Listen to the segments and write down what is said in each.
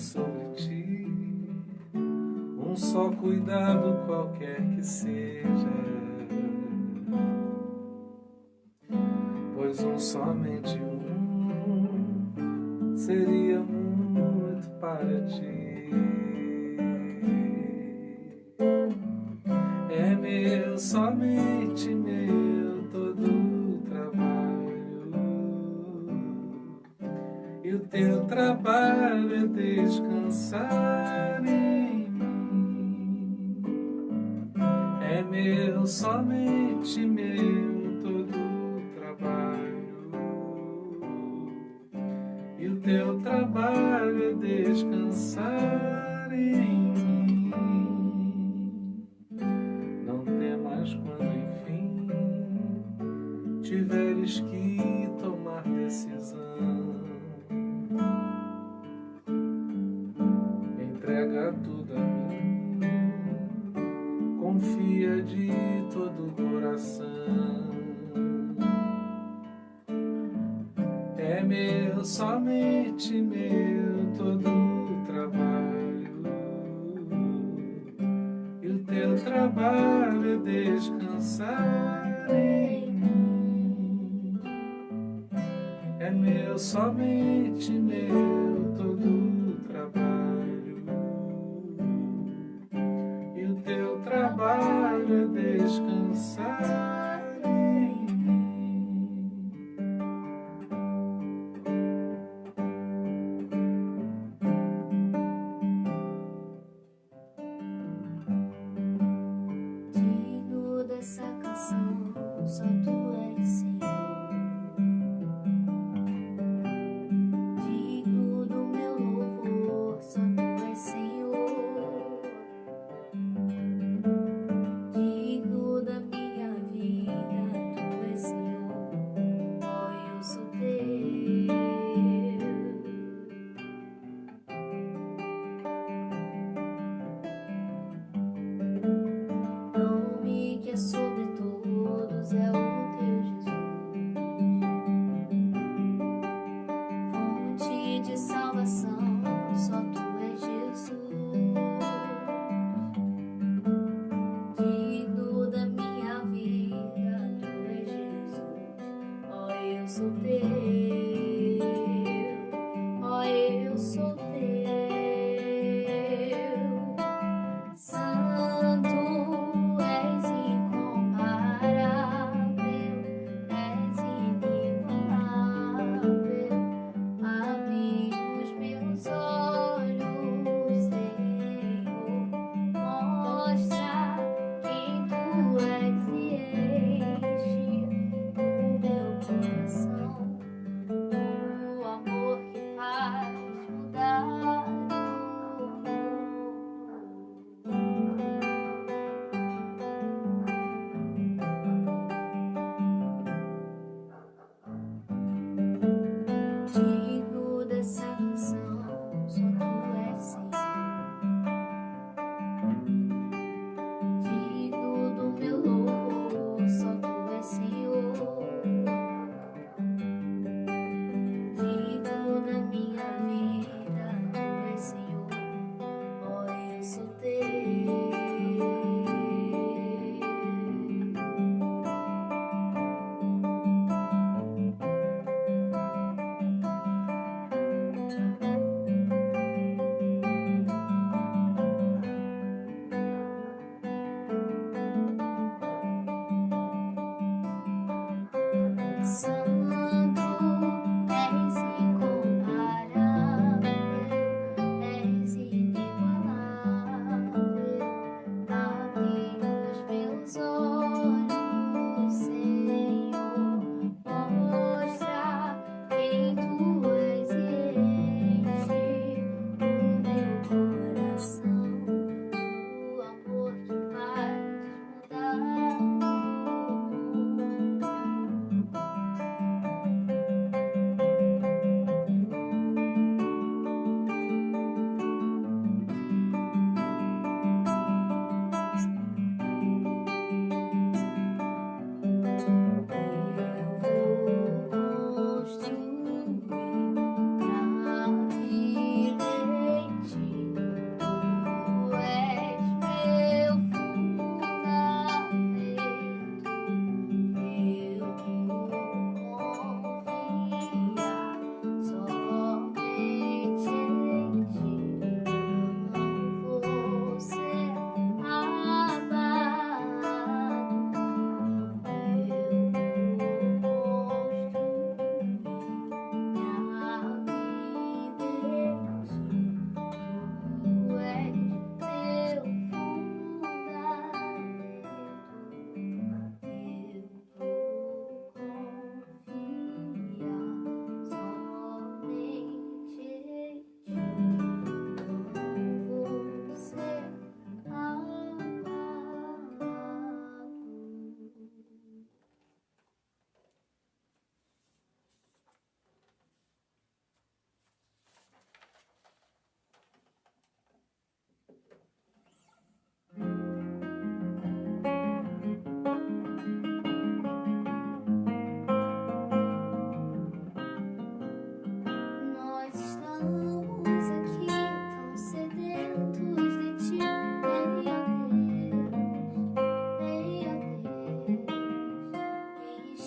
sobre ti, um só cuidado qualquer que seja, pois somente um seria muito para ti. É meu, somente meu, todo o trabalho, e o teu trabalho é descansar em mim. É meu, somente meu, todo o trabalho, e o teu trabalho é descansar em mim. Não temas quando enfim tiveres que tomar decisão. Entrega tudo a mim, confia de todo o coração. É meu, somente meu, todo o trabalho, e o teu trabalho é descansar em mim. É meu, somente meu, todo o trabalho, e o teu trabalho é descansar em mim. Digno dessa canção, só tu és Senhor. Digno do meu louvor, só tu és Senhor. Digno da minha vida, tu és Senhor. Oh, eu sou teu. Nome que é sobre todos é o teu Jesus. Fonte de salvação, só tu és Jesus. Digno da minha vida, tu és Jesus. Oh, eu sou teu. Oh, eu sou teu. Santo és incomparável, és inigualável. Abre os meus olhos, Senhor, mostra quem tu és e enche o meu coração do amor que faz mudar o mundo. Digno dessa canção, só tu és Senhor. Digno do meu louvor, só tu és Senhor. Digno da minha vida, tu és Senhor. Oh, eu sou teu. Santo és incomparável, és inigualável. Abre os meus olhos, Senhor, mostra quem tu és e enche o meu coração do amor que faz mudar o mundo.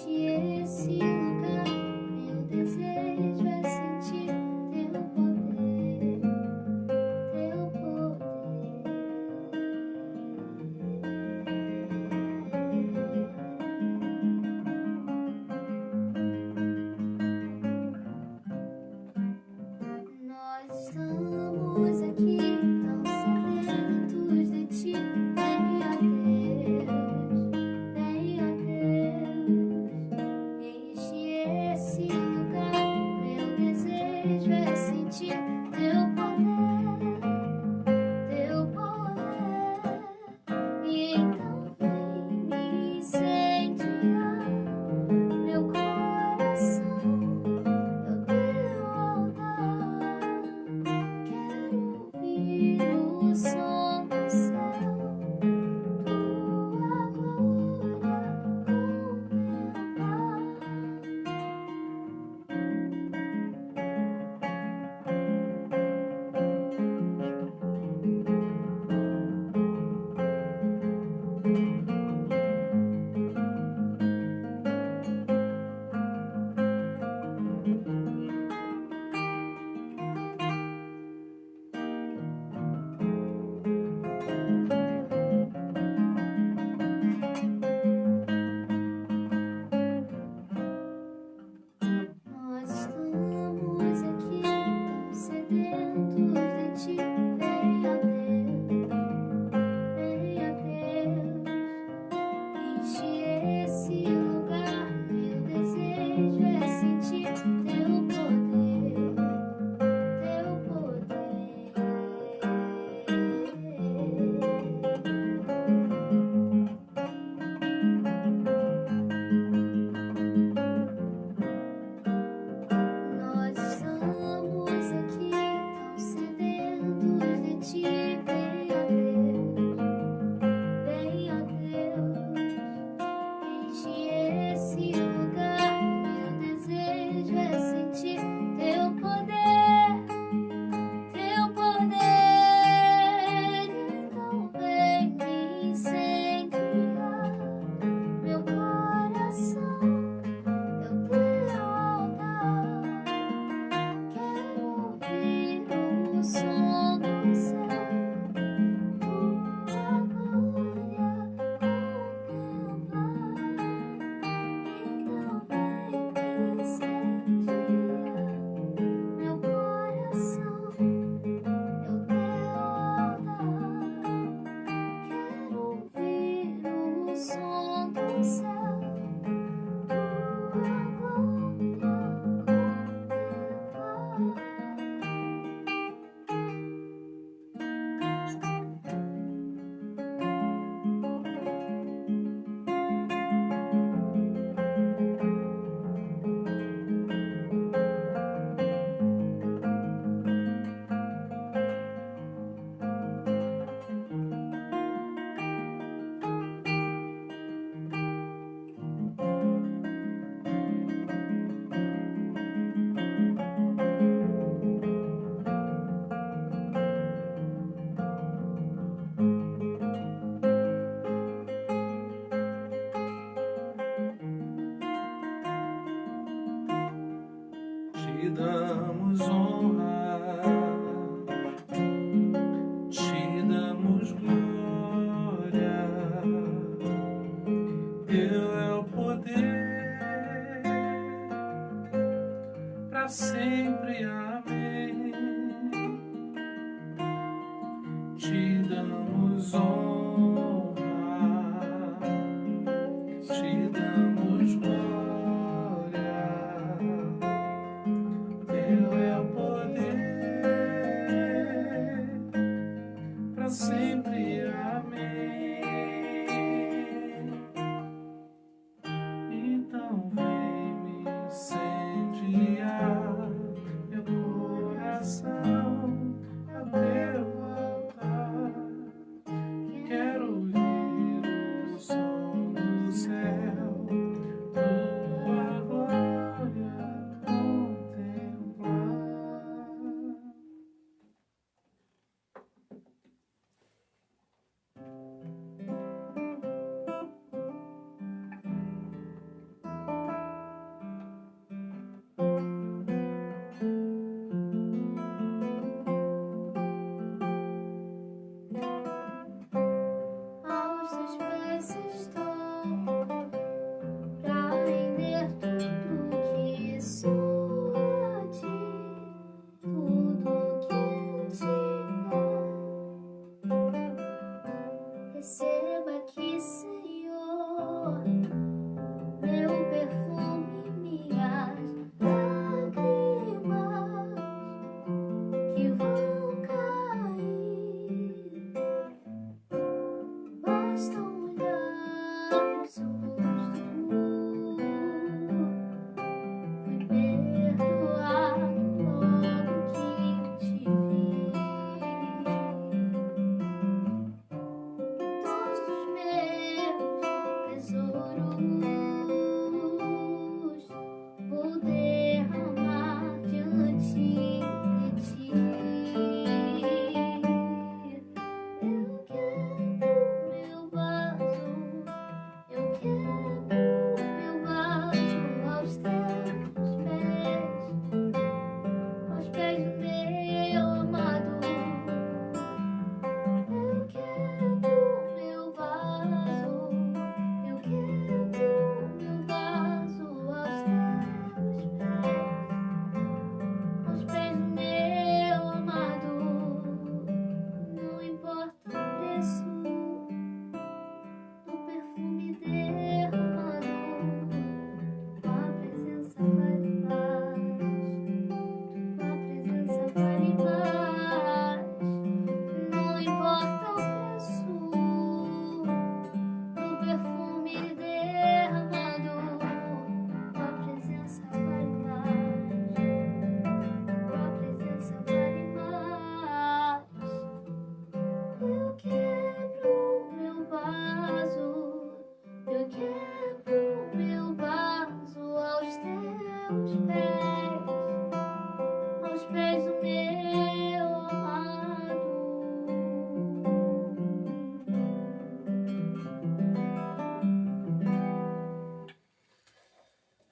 Enche esse lugar, meu desejo é sentir teu poder, teu poder. Nós estamos aqui tão sedentos de ti, venha Deus, venha Deus. Enche esse lugar, meu desejo é sentir teu poder, teu poder. E então vem me incendiar meu coração. Eu teu altar, quero ouvir o som do céu, tua glória contemplar. Nós estamos aqui tão sedentos de ti, venha Deus, venha Deus. Enche esse lugar, meu desejo é sentir teu poder, teu poder. Nós estamos aqui tão sedentos de ti, venha Deus, venha Deus. Enche esse lugar, meu desejo é sentir teu poder, teu poder. Então vem me incendiar meu coração. Eu teu altar, quero ouvir o som do céu, tua glória contemplar. Então vem me incendiar meu coração. Eu teu altar, quero ouvir o som do céu, tua glória contemplar. Te damos honra, te damos glória. Teu é o poder, pra sempre, amém. Te damos honra, te damos glória. Teu é o poder, pra sempre, amém. Então vem me incendiar meu coração, é o teu altar.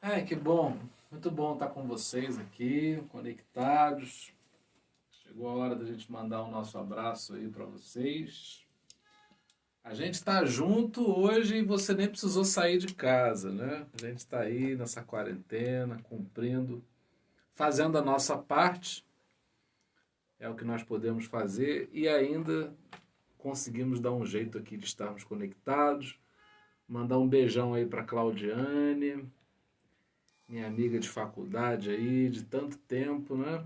Ai, que bom. Muito bom estar com vocês aqui, conectados. Chegou a hora da gente mandar o nosso abraço aí para vocês. A gente está junto hoje e você nem precisou sair de casa, né? A gente está aí nessa quarentena, cumprindo, fazendo a nossa parte. É o que nós podemos fazer e ainda conseguimos dar um jeito aqui de estarmos conectados. Mandar um beijão aí para Claudiane, minha amiga de faculdade aí, de tanto tempo, né?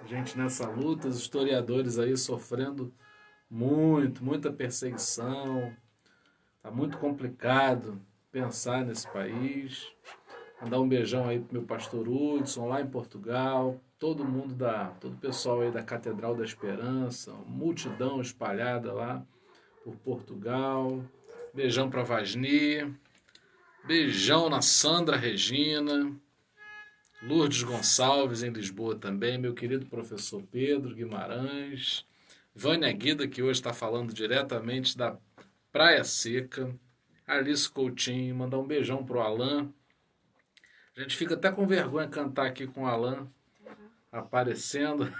A gente nessa luta, os historiadores aí sofrendo muita perseguição. Tá muito complicado pensar nesse país. Mandar um beijão aí pro meu pastor Hudson, lá em Portugal. Todo o pessoal aí da Catedral da Esperança, multidão espalhada lá por Portugal. Beijão para Vasni. Beijão na Sandra Regina. Lourdes Gonçalves, em Lisboa também, meu querido professor Pedro Guimarães, Vânia Guida, que hoje está falando diretamente da Praia Seca, Alice Coutinho, mandar um beijão pro Alan. A gente fica até com vergonha de cantar aqui com o Alan aparecendo.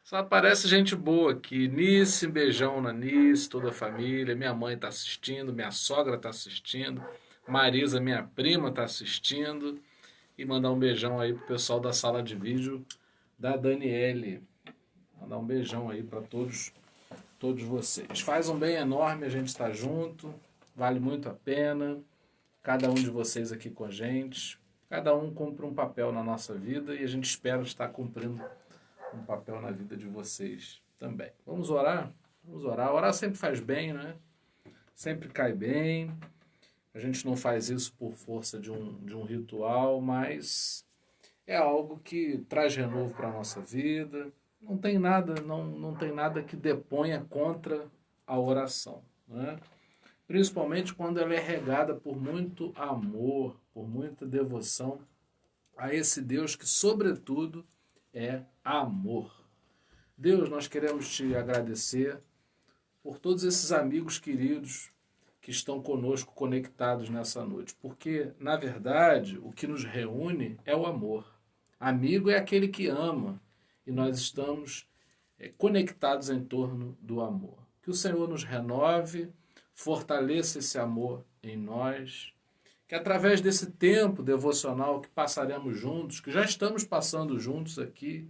Só aparece gente boa aqui. Nice, beijão na Nice, toda a família. Minha mãe está assistindo, minha sogra está assistindo, Marisa, minha prima, está assistindo. E mandar um beijão aí pro pessoal da sala de vídeo da Daniele. Mandar um beijão aí para todos vocês. Faz um bem enorme a gente estar junto. Vale muito a pena. Cada um de vocês aqui com a gente. Cada um cumpre um papel na nossa vida e a gente espera estar cumprindo um papel na vida de vocês também. Vamos orar? Vamos orar. Orar sempre faz bem, né? Sempre cai bem. A gente não faz isso por força de um ritual, mas é algo que traz renovo para a nossa vida. Não tem nada que deponha contra a oração, né? Principalmente quando ela é regada por muito amor, por muita devoção a esse Deus que, sobretudo, é amor. Deus, nós queremos te agradecer por todos esses amigos queridos que estão conosco conectados nessa noite. Porque, na verdade, o que nos reúne é o amor. Amigo é aquele que ama. E nós estamos conectados em torno do amor. Que o Senhor nos renove, fortaleça esse amor em nós. Que através desse tempo devocional que passaremos juntos, que já estamos passando juntos aqui,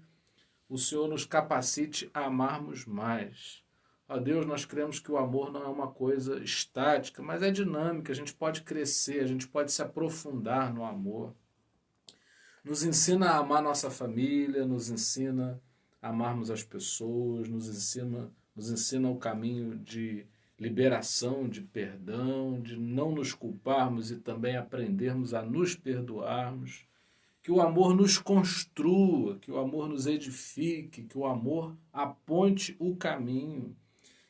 o Senhor nos capacite a amarmos mais. Ó Deus, nós cremos que o amor não é uma coisa estática, mas é dinâmica, a gente pode crescer, a gente pode se aprofundar no amor. Nos ensina a amar nossa família, nos ensina a amarmos as pessoas, nos ensina o caminho de liberação, de perdão, de não nos culparmos e também aprendermos a nos perdoarmos. Que o amor nos construa, que o amor nos edifique, que o amor aponte o caminho.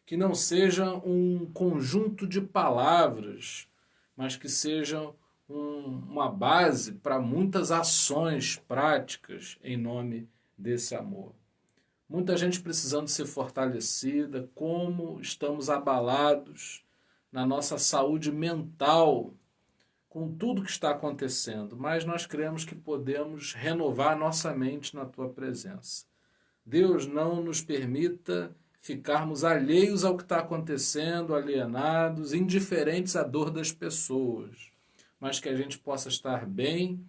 Que não seja um conjunto de palavras, mas que seja uma base para muitas ações práticas em nome desse amor. Muita gente precisando ser fortalecida, como estamos abalados na nossa saúde mental com tudo que está acontecendo, mas nós cremos que podemos renovar nossa mente na tua presença. Deus, não nos permita ficarmos alheios ao que está acontecendo, alienados, indiferentes à dor das pessoas, mas que a gente possa estar bem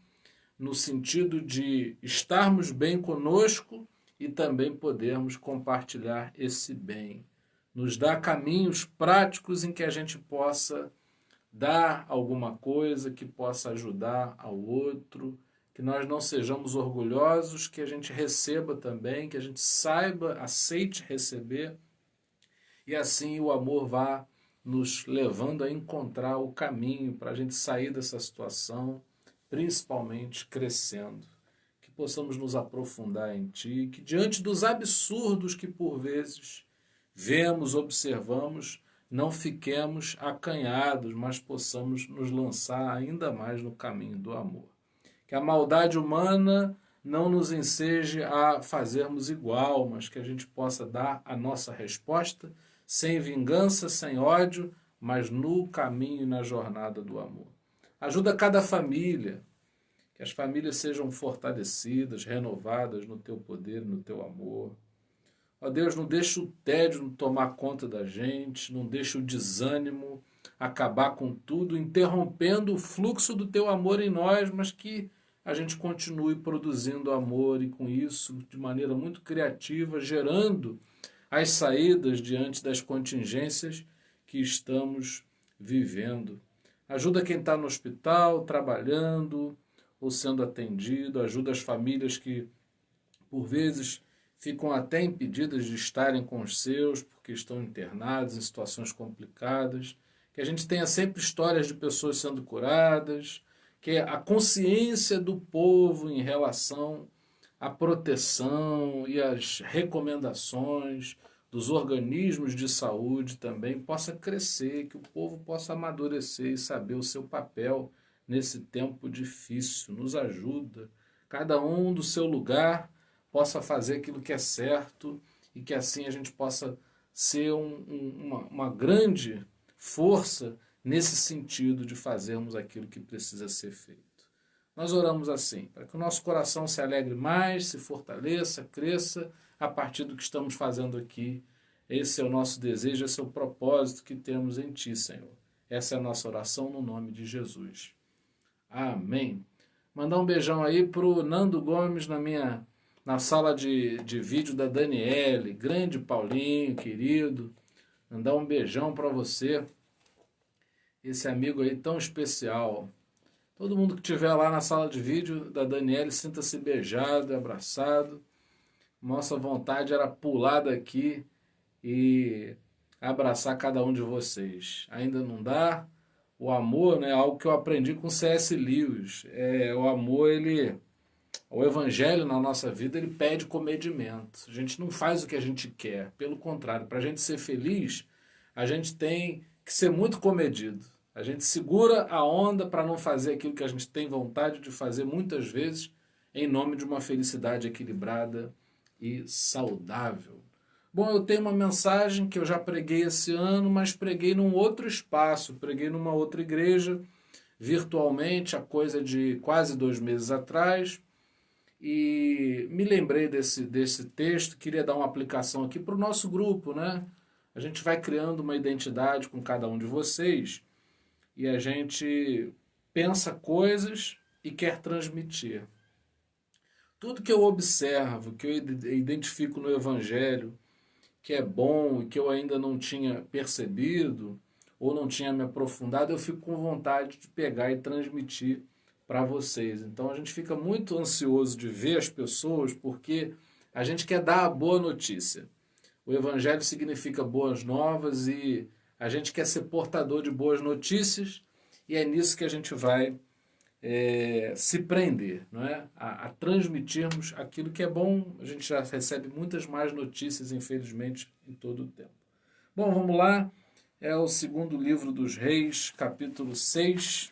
no sentido de estarmos bem conosco e também podermos compartilhar esse bem. Nos dá caminhos práticos em que a gente possa dar alguma coisa, que possa ajudar ao outro, que nós não sejamos orgulhosos, que a gente receba também, que a gente saiba, aceite receber, e assim o amor vá nos levando a encontrar o caminho para a gente sair dessa situação, principalmente crescendo. Que possamos nos aprofundar em Ti, que diante dos absurdos que por vezes vemos, observamos, não fiquemos acanhados, mas possamos nos lançar ainda mais no caminho do amor. Que a maldade humana não nos enseje a fazermos igual, mas que a gente possa dar a nossa resposta sem vingança, sem ódio, mas no caminho e na jornada do amor. Ajuda cada família, que as famílias sejam fortalecidas, renovadas no teu poder, no teu amor. Ó Deus, não deixa o tédio tomar conta da gente, não deixa o desânimo acabar com tudo, interrompendo o fluxo do teu amor em nós, mas que a gente continue produzindo amor e com isso, de maneira muito criativa, gerando as saídas diante das contingências que estamos vivendo. Ajuda quem está no hospital, trabalhando ou sendo atendido, ajuda as famílias que, por vezes, ficam até impedidas de estarem com os seus, porque estão internados em situações complicadas. Que a gente tenha sempre histórias de pessoas sendo curadas, que a consciência do povo em relação à proteção e às recomendações dos organismos de saúde também possa crescer, que o povo possa amadurecer e saber o seu papel nesse tempo difícil. Nos ajuda, cada um do seu lugar possa fazer aquilo que é certo e que assim a gente possa ser uma grande força nesse sentido de fazermos aquilo que precisa ser feito. Nós oramos assim, para que o nosso coração se alegre mais, se fortaleça, cresça a partir do que estamos fazendo aqui. Esse é o nosso desejo, esse é o propósito que temos em Ti, Senhor. Essa é a nossa oração no nome de Jesus. Amém. Mandar um beijão aí para o Nando Gomes na sala de vídeo da Daniele, grande Paulinho, querido. Mandar um beijão para você, esse amigo aí tão especial. Todo mundo que estiver lá na sala de vídeo da Daniele, sinta-se beijado, abraçado. Nossa vontade era pular daqui e abraçar cada um de vocês. Ainda não dá. O amor, né, é algo que eu aprendi com C.S. Lewis. O amor, o evangelho na nossa vida, ele pede comedimento. A gente não faz o que a gente quer. Pelo contrário, para a gente ser feliz, a gente tem que ser muito comedido. A gente segura a onda para não fazer aquilo que a gente tem vontade de fazer muitas vezes em nome de uma felicidade equilibrada e saudável. Bom, eu tenho uma mensagem que eu já preguei esse ano, mas preguei num outro espaço, preguei numa outra igreja, virtualmente, há coisa de quase 2 meses atrás, e me lembrei desse texto, queria dar uma aplicação aqui para o nosso grupo, né? A gente vai criando uma identidade com cada um de vocês, e a gente pensa coisas e quer transmitir. Tudo que eu observo, que eu identifico no Evangelho, que é bom e que eu ainda não tinha percebido ou não tinha me aprofundado, eu fico com vontade de pegar e transmitir para vocês. Então a gente fica muito ansioso de ver as pessoas porque a gente quer dar a boa notícia. O Evangelho significa boas novas e a gente quer ser portador de boas notícias e é nisso que a gente vai se prender, não é? A transmitirmos aquilo que é bom. A gente já recebe muitas mais notícias, infelizmente, em todo o tempo. Bom, vamos lá. É o segundo livro dos Reis, capítulo 6.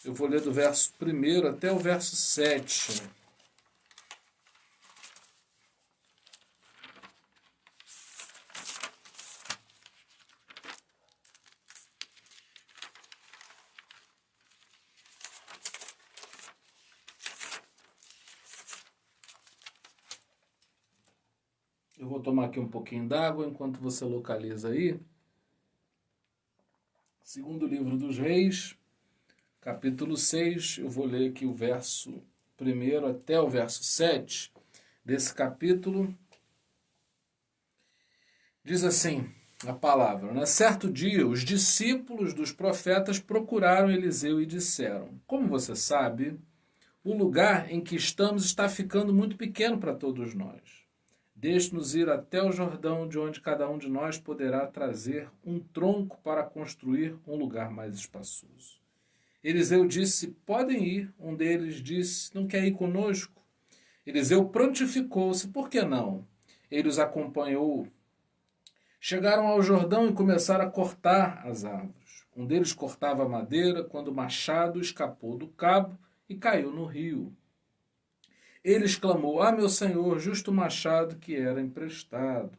Eu vou ler do verso 1 até o verso 7. Eu vou tomar aqui um pouquinho d'água enquanto você localiza aí. Segundo livro dos Reis, capítulo 6, eu vou ler aqui o verso 1 até o verso 7 desse capítulo. Diz assim a palavra, né? Certo dia, os discípulos dos profetas procuraram Eliseu e disseram: Como você sabe, o lugar em que estamos está ficando muito pequeno para todos nós. Deixe-nos ir até o Jordão, de onde cada um de nós poderá trazer um tronco para construir um lugar mais espaçoso. Eliseu disse: Podem ir. Um deles disse: Não quer ir conosco? Eliseu prontificou-se: Por que não? Ele os acompanhou. Chegaram ao Jordão e começaram a cortar as árvores. Um deles cortava a madeira quando o machado escapou do cabo e caiu no rio. Ele exclamou: meu senhor, justo machado que era emprestado.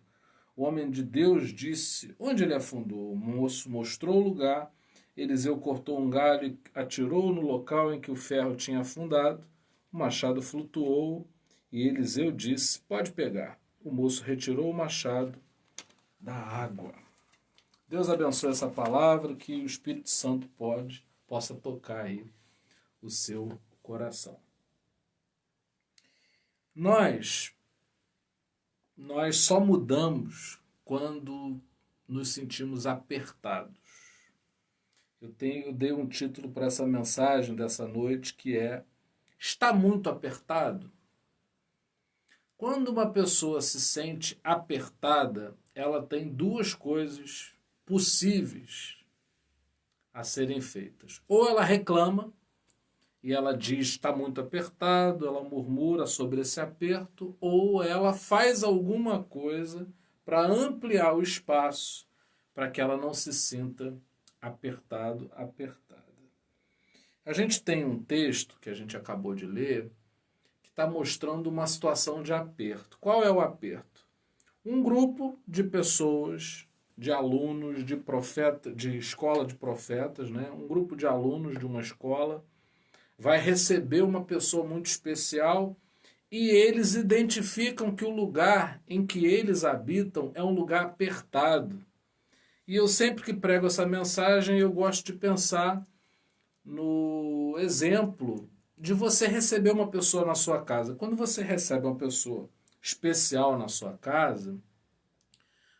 O homem de Deus disse: Onde ele afundou? O moço mostrou o lugar. Eliseu cortou um galho e atirou no local em que o ferro tinha afundado. O machado flutuou e Eliseu disse: pode pegar. O moço retirou o machado da água. Deus abençoe essa palavra, que o Espírito Santo possa tocar aí o seu coração. Nós só mudamos quando nos sentimos apertados. Eu dei um título para essa mensagem dessa noite, que é: está muito apertado? Quando uma pessoa se sente apertada, ela tem duas coisas possíveis a serem feitas. Ou ela reclama e ela diz está muito apertado, ela murmura sobre esse aperto, ou ela faz alguma coisa para ampliar o espaço para que ela não se sinta apertada. A gente tem um texto que a gente acabou de ler que está mostrando uma situação de aperto. Qual é o aperto? Um grupo de pessoas, de alunos de escola de profetas, né? Um grupo de alunos de uma escola vai receber uma pessoa muito especial e eles identificam que o lugar em que eles habitam é um lugar apertado. E eu sempre que prego essa mensagem, eu gosto de pensar no exemplo de você receber uma pessoa na sua casa. Quando você recebe uma pessoa especial na sua casa,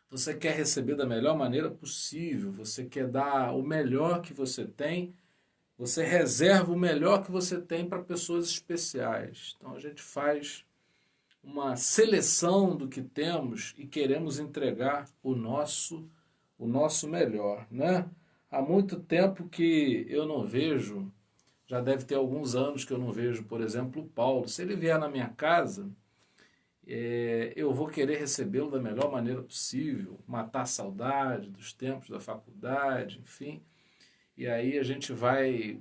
você quer receber da melhor maneira possível, você quer dar o melhor que você tem, você reserva o melhor que você tem para pessoas especiais. Então a gente faz uma seleção do que temos e queremos entregar o nosso melhor, né? Há muito tempo que eu não vejo, já deve ter alguns anos que eu não vejo, por exemplo, o Paulo. Se ele vier na minha casa, eu vou querer recebê-lo da melhor maneira possível, matar a saudade dos tempos da faculdade, enfim. E aí a gente vai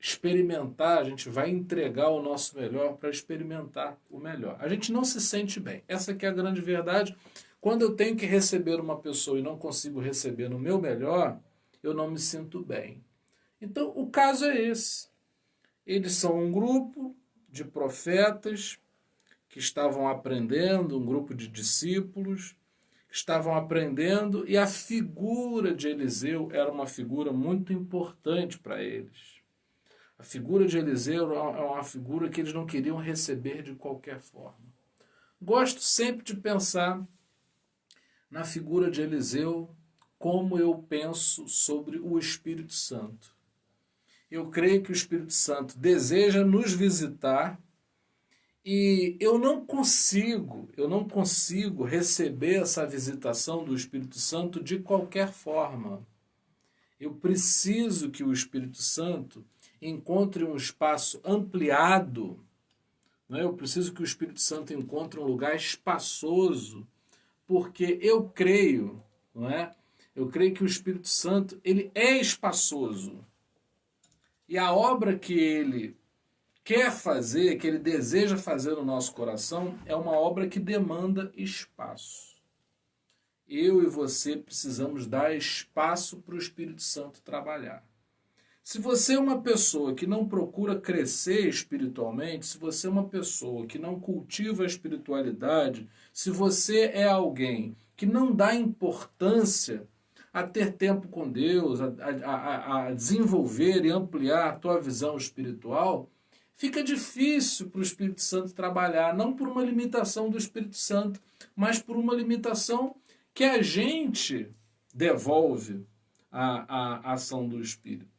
experimentar, a gente vai entregar o nosso melhor para experimentar o melhor. A gente não se sente bem. Essa que é a grande verdade. Quando eu tenho que receber uma pessoa e não consigo receber no meu melhor, eu não me sinto bem. Então, o caso é esse. Eles são um grupo de profetas que estavam aprendendo, um grupo de discípulos que estavam aprendendo, e a figura de Eliseu era uma figura muito importante para eles. A figura de Eliseu é uma figura que eles não queriam receber de qualquer forma. Gosto sempre de pensar na figura de Eliseu como eu penso sobre o Espírito Santo. Eu creio que o Espírito Santo deseja nos visitar e eu não consigo receber essa visitação do Espírito Santo de qualquer forma. Eu preciso que o Espírito Santo encontre um espaço ampliado, né? Eu preciso que o Espírito Santo encontre um lugar espaçoso, porque eu creio, não é? Eu creio que o Espírito Santo, ele é espaçoso. E a obra que ele quer fazer, que ele deseja fazer no nosso coração, é uma obra que demanda espaço. Eu e você precisamos dar espaço para o Espírito Santo trabalhar. Se você é uma pessoa que não procura crescer espiritualmente, se você é uma pessoa que não cultiva a espiritualidade, se você é alguém que não dá importância a ter tempo com Deus, a desenvolver e ampliar a tua visão espiritual, fica difícil para o Espírito Santo trabalhar, não por uma limitação do Espírito Santo, mas por uma limitação que a gente devolve à ação do Espírito.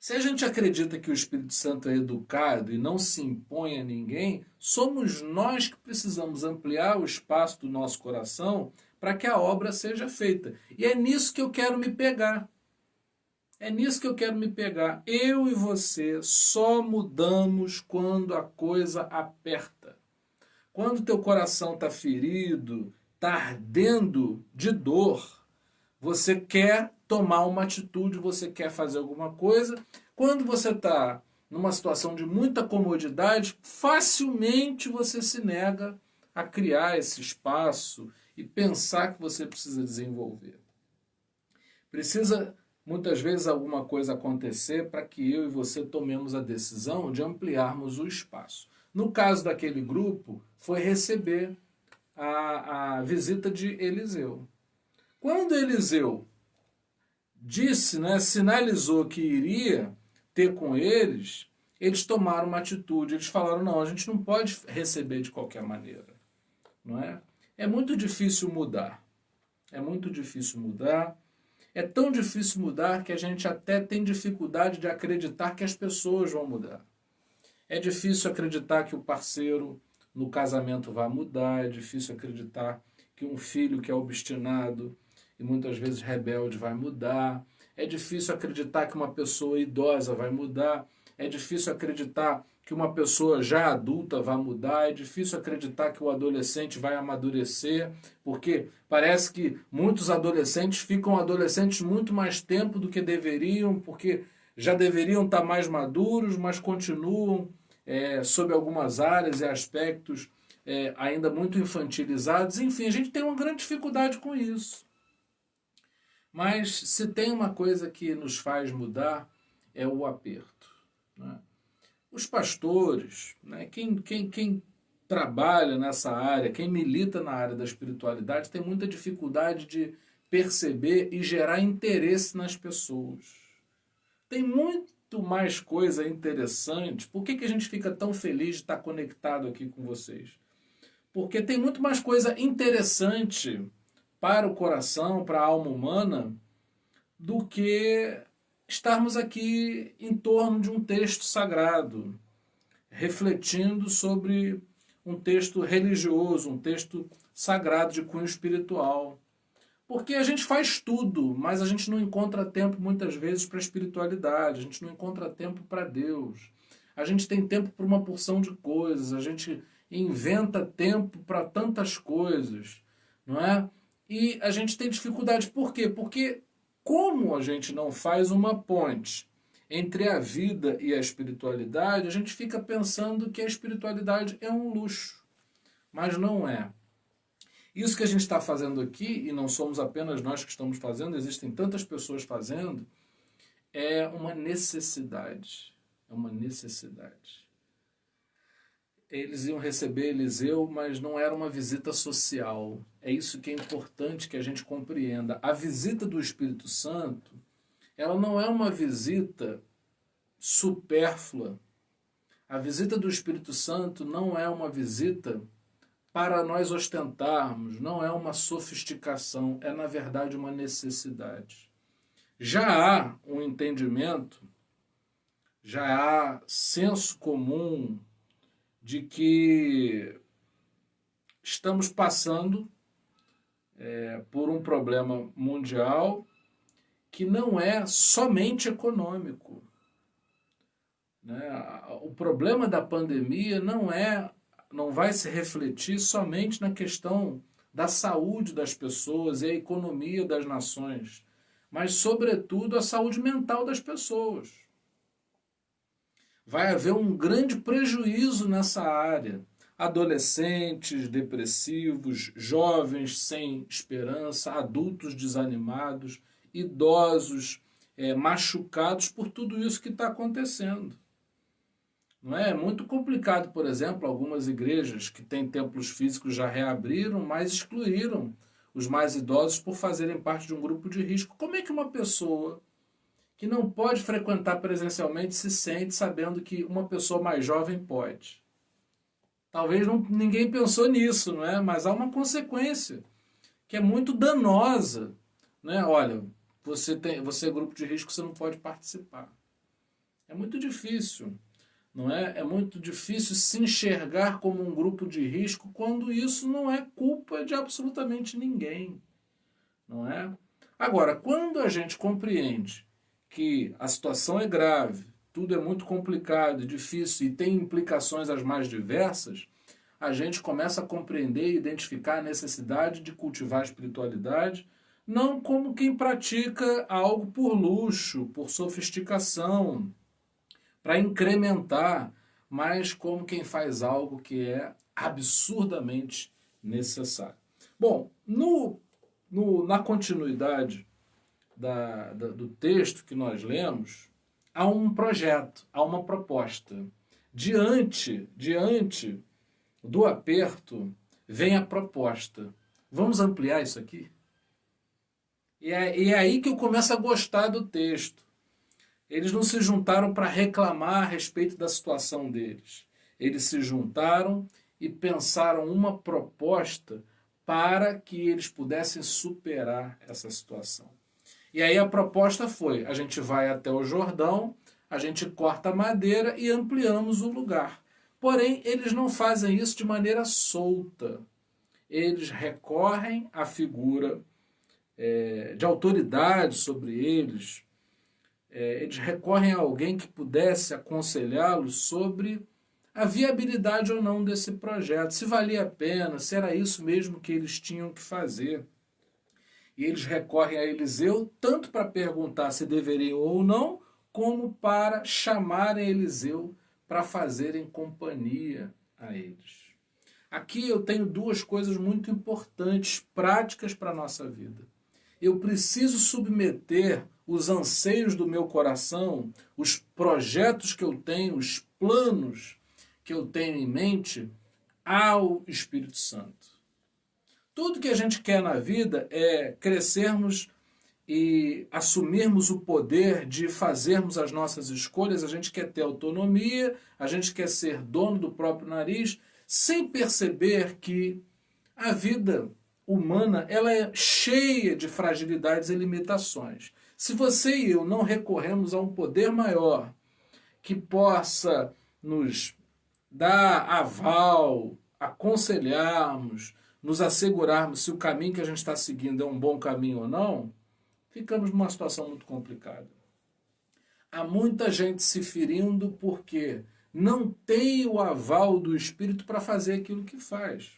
Se a gente acredita que o Espírito Santo é educado e não se impõe a ninguém, somos nós que precisamos ampliar o espaço do nosso coração para que a obra seja feita. E é nisso que eu quero me pegar. É nisso que eu quero me pegar. Eu e você só mudamos quando a coisa aperta. Quando o teu coração está ferido, está ardendo de dor, você quer tomar uma atitude, você quer fazer alguma coisa. Quando você está numa situação de muita comodidade, facilmente você se nega a criar esse espaço e pensar que você precisa desenvolver. Precisa, muitas vezes, alguma coisa acontecer para que eu e você tomemos a decisão de ampliarmos o espaço. No caso daquele grupo, foi receber a visita de Eliseu. Quando Eliseu disse, né, sinalizou que iria ter com eles, eles tomaram uma atitude. Eles falaram, não, a gente não pode receber de qualquer maneira. Não é? É muito difícil mudar. É muito difícil mudar. É tão difícil mudar que a gente até tem dificuldade de acreditar que as pessoas vão mudar. É difícil acreditar que o parceiro no casamento vai mudar. É difícil acreditar que um filho que é obstinado e muitas vezes rebelde vai mudar. É difícil acreditar que uma pessoa idosa vai mudar. É difícil acreditar que uma pessoa já adulta vai mudar. É difícil acreditar que o adolescente vai amadurecer, porque parece que muitos adolescentes ficam adolescentes muito mais tempo do que deveriam, porque já deveriam estar mais maduros, mas continuam sob algumas áreas e aspectos ainda muito infantilizados. Enfim, a gente tem uma grande dificuldade com isso. Mas se tem uma coisa que nos faz mudar, é o aperto. Né? Os pastores, né, quem trabalha nessa área, quem milita na área da espiritualidade, tem muita dificuldade de perceber e gerar interesse nas pessoas. Tem muito mais coisa interessante. Por que a gente fica tão feliz de estar conectado aqui com vocês? Porque tem muito mais coisa interessante para o coração, para a alma humana, do que estarmos aqui em torno de um texto sagrado, refletindo sobre um texto religioso, um texto sagrado de cunho espiritual. Porque a gente faz tudo, mas a gente não encontra tempo muitas vezes para a espiritualidade, a gente não encontra tempo para Deus. A gente tem tempo para uma porção de coisas, a gente inventa tempo para tantas coisas, não é? E a gente tem dificuldade. Por quê? Porque como a gente não faz uma ponte entre a vida e a espiritualidade, a gente fica pensando que a espiritualidade é um luxo, mas não é. Isso que a gente está fazendo aqui, e não somos apenas nós que estamos fazendo, existem tantas pessoas fazendo, é uma necessidade. É uma necessidade. Eles iam receber Eliseu, mas não era uma visita social. É isso que é importante que a gente compreenda. A visita do Espírito Santo, ela não é uma visita supérflua. A visita do Espírito Santo não é uma visita para nós ostentarmos, não é uma sofisticação, é na verdade uma necessidade. Já há um entendimento, já há senso comum de que estamos passando por um problema mundial que não é somente econômico. Né? O problema da pandemia não vai se refletir somente na questão da saúde das pessoas e a economia das nações, mas, sobretudo, a saúde mental das pessoas. Vai haver um grande prejuízo nessa área. Adolescentes depressivos, jovens sem esperança, adultos desanimados, idosos machucados por tudo isso que está acontecendo. Não é? É muito complicado, por exemplo, algumas igrejas que têm templos físicos já reabriram, mas excluíram os mais idosos por fazerem parte de um grupo de risco. Como é que uma pessoa que não pode frequentar presencialmente se sente sabendo que uma pessoa mais jovem pode? Talvez ninguém pensou nisso, não é? Mas há uma consequência que é muito danosa. Né? Olha, você é grupo de risco, você não pode participar. É muito difícil. Não é? É muito difícil se enxergar como um grupo de risco quando isso não é culpa de absolutamente ninguém. Não é? Agora, quando a gente compreende que a situação é grave, tudo é muito complicado, difícil e tem implicações as mais diversas, a gente começa a compreender e identificar a necessidade de cultivar a espiritualidade, não como quem pratica algo por luxo, por sofisticação, para incrementar, mas como quem faz algo que é absurdamente necessário. Bom, na continuidade do texto que nós lemos, há um projeto, há uma proposta. Diante do aperto, vem a proposta. Vamos ampliar isso aqui? E é aí que eu começo a gostar do texto. Eles não se juntaram para reclamar a respeito da situação deles. Eles se juntaram e pensaram uma proposta para que eles pudessem superar essa situação. E aí a proposta foi, a gente vai até o Jordão, a gente corta a madeira e ampliamos o lugar. Porém, eles não fazem isso de maneira solta. Eles recorrem à figura de autoridade sobre eles. Eles recorrem a alguém que pudesse aconselhá-los sobre a viabilidade ou não desse projeto, se valia a pena, se era isso mesmo que eles tinham que fazer. E eles recorrem a Eliseu tanto para perguntar se deveriam ou não, como para chamarem Eliseu para fazerem companhia a eles. Aqui eu tenho duas coisas muito importantes, práticas para a nossa vida. Eu preciso submeter os anseios do meu coração, os projetos que eu tenho, os planos que eu tenho em mente, ao Espírito Santo. Tudo que a gente quer na vida é crescermos e assumirmos o poder de fazermos as nossas escolhas. A gente quer ter autonomia, a gente quer ser dono do próprio nariz, sem perceber que a vida humana ela é cheia de fragilidades e limitações. Se você e eu não recorremos a um poder maior que possa nos dar aval, aconselharmos, nos assegurarmos se o caminho que a gente está seguindo é um bom caminho ou não, ficamos numa situação muito complicada. Há muita gente se ferindo porque não tem o aval do Espírito para fazer aquilo que faz.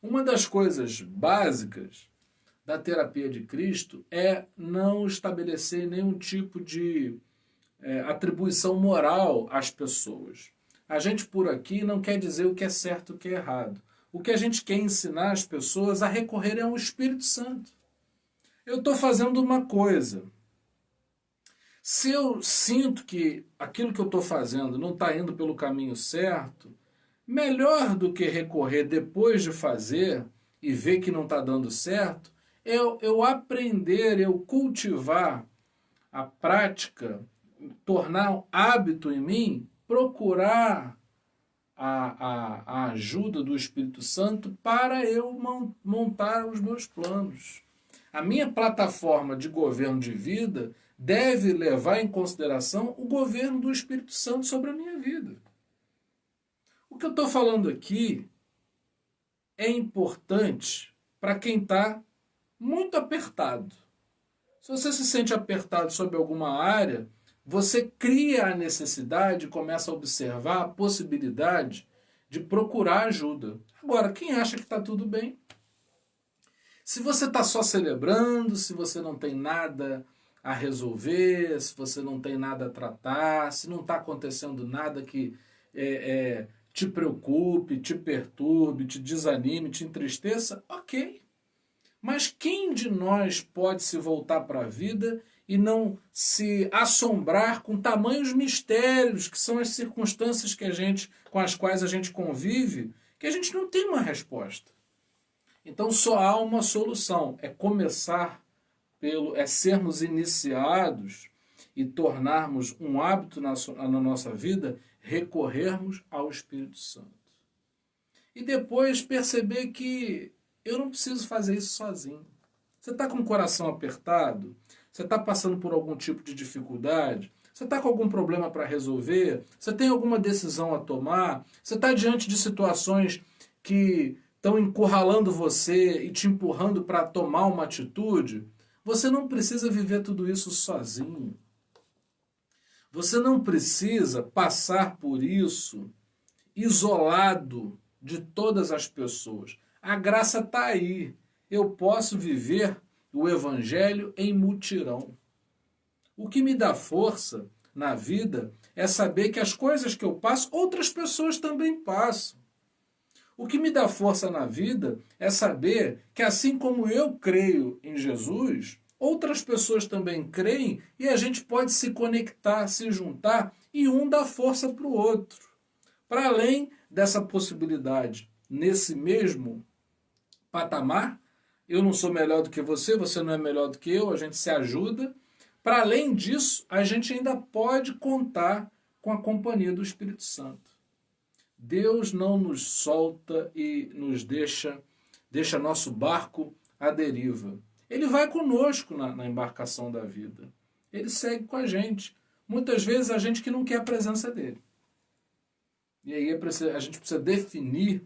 Uma das coisas básicas da terapia de Cristo é não estabelecer nenhum tipo de atribuição moral às pessoas. A gente por aqui não quer dizer o que é certo e o que é errado. O que a gente quer ensinar as pessoas a recorrerem ao Espírito Santo. Eu estou fazendo uma coisa. Se eu sinto que aquilo que eu estou fazendo não está indo pelo caminho certo, melhor do que recorrer depois de fazer e ver que não está dando certo, eu aprender, eu cultivar a prática, tornar um hábito em mim, procurar a ajuda do Espírito Santo para eu montar os meus planos. A minha plataforma de governo de vida deve levar em consideração o governo do Espírito Santo sobre a minha vida. O que eu estou falando aqui é importante para quem está muito apertado. Se você se sente apertado sobre alguma área, você cria a necessidade, começa a observar a possibilidade de procurar ajuda. Agora, quem acha que está tudo bem? Se você está só celebrando, se você não tem nada a resolver, se você não tem nada a tratar, se não está acontecendo nada que te preocupe, te perturbe, te desanime, te entristeça, ok. Mas quem de nós pode se voltar para a vida e não se assombrar com tamanhos mistérios, que são as circunstâncias com as quais a gente convive, que a gente não tem uma resposta? Então só há uma solução, é começar é sermos iniciados e tornarmos um hábito na nossa vida, recorrermos ao Espírito Santo. E depois perceber que eu não preciso fazer isso sozinho. Você está com o coração apertado? Você está passando por algum tipo de dificuldade? Você está com algum problema para resolver? Você tem alguma decisão a tomar? Você está diante de situações que estão encurralando você e te empurrando para tomar uma atitude? Você não precisa viver tudo isso sozinho. Você não precisa passar por isso isolado de todas as pessoas. A graça está aí. Eu posso viver o Evangelho em mutirão. O que me dá força na vida é saber que as coisas que eu passo, outras pessoas também passam. O que me dá força na vida é saber que assim como eu creio em Jesus, outras pessoas também creem e a gente pode se conectar, se juntar e um dá força para o outro. Para além dessa possibilidade, nesse mesmo patamar, eu não sou melhor do que você não é melhor do que eu, a gente se ajuda. Para além disso, a gente ainda pode contar com a companhia do Espírito Santo. Deus não nos solta e nos deixa nosso barco à deriva. Ele vai conosco na embarcação da vida. Ele segue com a gente. Muitas vezes a gente que não quer a presença dele. E aí a gente precisa definir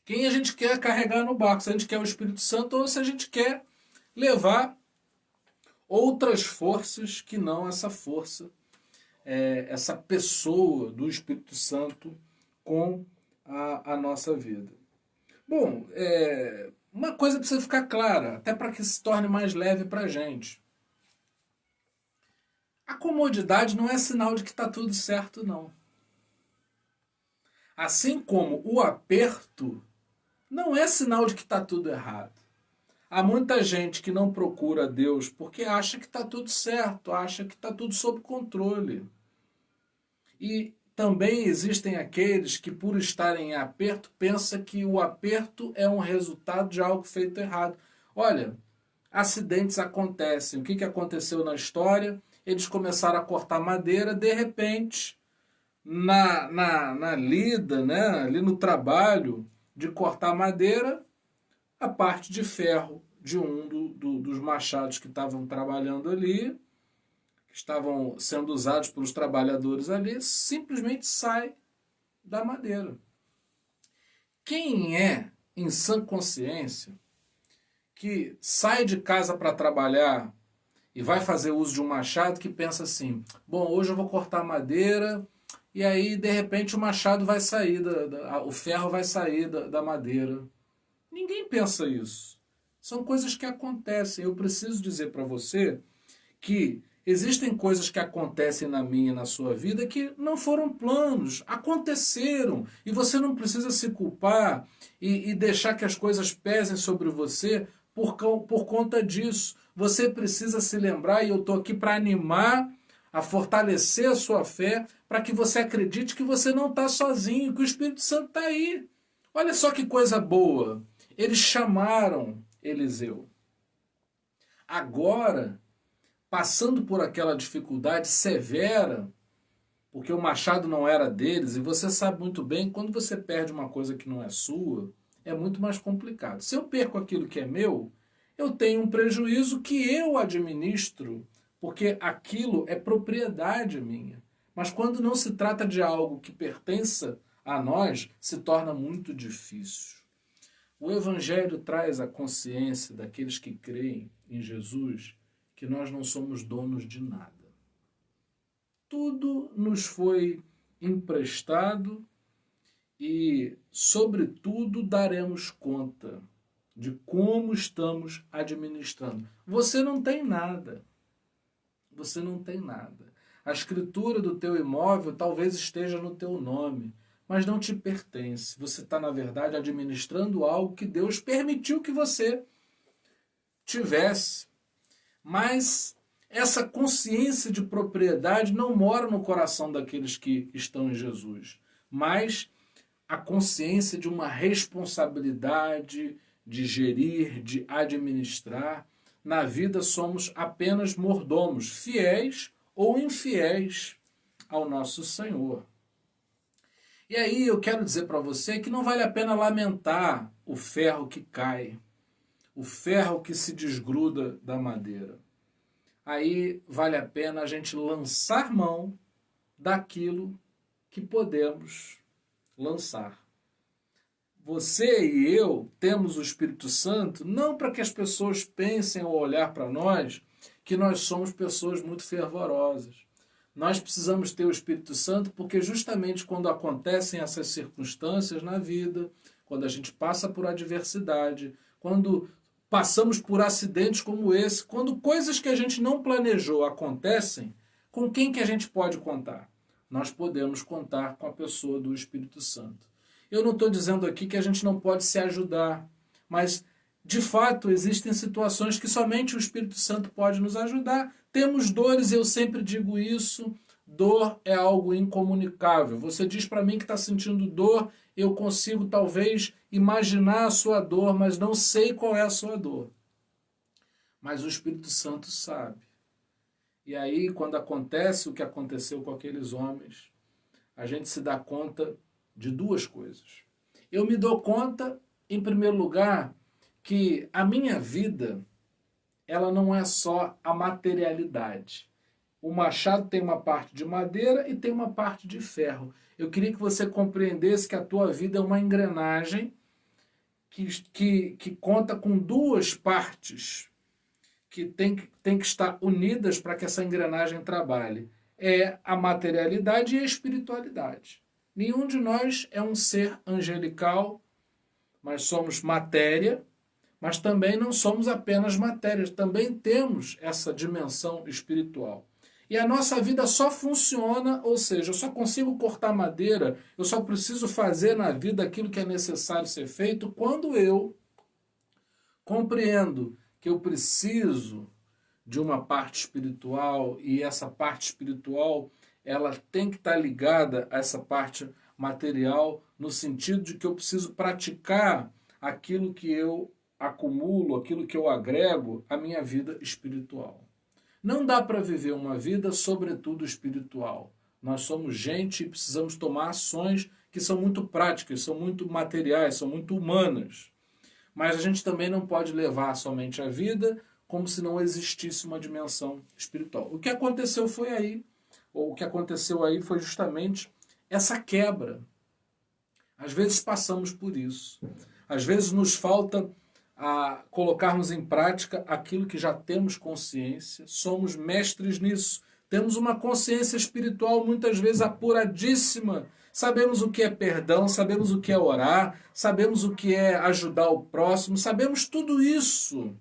quem a gente quer carregar no barco. Se a gente quer o Espírito Santo ou se a gente quer levar outras forças que não essa força, essa pessoa do Espírito Santo com a nossa vida. Bom, uma coisa precisa ficar clara, até para que se torne mais leve para a gente. A comodidade não é sinal de que está tudo certo, não. Assim como o aperto não é sinal de que está tudo errado. Há muita gente que não procura Deus porque acha que está tudo certo, acha que está tudo sob controle. E também existem aqueles que, por estarem em aperto, pensam que o aperto é um resultado de algo feito errado. Olha, acidentes acontecem. O que aconteceu na história? Eles começaram a cortar madeira, de repente, na lida, né, ali no trabalho de cortar madeira, a parte de ferro de um dos machados que estavam trabalhando ali, que estavam sendo usados pelos trabalhadores ali, simplesmente sai da madeira. Quem é, em sã consciência, que sai de casa para trabalhar e vai fazer uso de um machado, que pensa assim, bom, hoje eu vou cortar madeira, e aí, de repente, o machado vai sair, o ferro vai sair da madeira. Ninguém pensa isso. São coisas que acontecem. Eu preciso dizer para você que existem coisas que acontecem na minha e na sua vida que não foram planos, aconteceram. E você não precisa se culpar e deixar que as coisas pesem sobre você por conta disso. Você precisa se lembrar, e eu estou aqui para animar, a fortalecer a sua fé, para que você acredite que você não está sozinho, que o Espírito Santo está aí. Olha só que coisa boa. Eles chamaram Eliseu. Agora, passando por aquela dificuldade severa, porque o machado não era deles, e você sabe muito bem, quando você perde uma coisa que não é sua, é muito mais complicado. Se eu perco aquilo que é meu, eu tenho um prejuízo que eu administro, porque aquilo é propriedade minha. Mas quando não se trata de algo que pertença a nós, se torna muito difícil. O Evangelho traz a consciência daqueles que creem em Jesus que nós não somos donos de nada. Tudo nos foi emprestado e, sobretudo, daremos conta de como estamos administrando. Você não tem nada. Você não tem nada. A escritura do teu imóvel talvez esteja no teu nome, mas não te pertence. Você está, na verdade, administrando algo que Deus permitiu que você tivesse. Mas essa consciência de propriedade não mora no coração daqueles que estão em Jesus, mas a consciência de uma responsabilidade de gerir, de administrar. Na vida somos apenas mordomos, fiéis ou infiéis ao nosso Senhor. E aí eu quero dizer para você que não vale a pena lamentar o ferro que cai, o ferro que se desgruda da madeira. Aí vale a pena a gente lançar mão daquilo que podemos lançar. Você e eu temos o Espírito Santo não para que as pessoas pensem ao olhar para nós que nós somos pessoas muito fervorosas. Nós precisamos ter o Espírito Santo porque justamente quando acontecem essas circunstâncias na vida, quando a gente passa por adversidade, quando passamos por acidentes como esse, quando coisas que a gente não planejou acontecem, com quem que a gente pode contar? Nós podemos contar com a pessoa do Espírito Santo. Eu não estou dizendo aqui que a gente não pode se ajudar, mas de fato, existem situações que somente o Espírito Santo pode nos ajudar. Temos dores, eu sempre digo isso, dor é algo incomunicável. Você diz para mim que está sentindo dor, eu consigo talvez imaginar a sua dor, mas não sei qual é a sua dor. Mas o Espírito Santo sabe. E aí, quando acontece o que aconteceu com aqueles homens, a gente se dá conta de duas coisas. Eu me dou conta, em primeiro lugar, que a minha vida, ela não é só a materialidade. O machado tem uma parte de madeira e tem uma parte de ferro. Eu queria que você compreendesse que a tua vida é uma engrenagem que conta com duas partes que tem que estar unidas para que essa engrenagem trabalhe. É a materialidade e a espiritualidade. Nenhum de nós é um ser angelical, mas somos matéria, mas também não somos apenas matéria, também temos essa dimensão espiritual. E a nossa vida só funciona, ou seja, eu só consigo cortar madeira, eu só preciso fazer na vida aquilo que é necessário ser feito quando eu compreendo que eu preciso de uma parte espiritual e essa parte espiritual ela tem que estar ligada a essa parte material no sentido de que eu preciso praticar aquilo que eu acumulo, aquilo que eu agrego à minha vida espiritual. Não dá para viver uma vida sobretudo espiritual. Nós somos gente e precisamos tomar ações que são muito práticas, são muito materiais, são muito humanas. Mas a gente também não pode levar somente a vida como se não existisse uma dimensão espiritual. O que aconteceu foi aí, ou o que aconteceu aí foi justamente essa quebra. Às vezes passamos por isso. Às vezes nos falta colocarmos em prática aquilo que já temos consciência, somos mestres nisso. Temos uma consciência espiritual muitas vezes apuradíssima. Sabemos o que é perdão, sabemos o que é orar, sabemos o que é ajudar o próximo, sabemos tudo isso.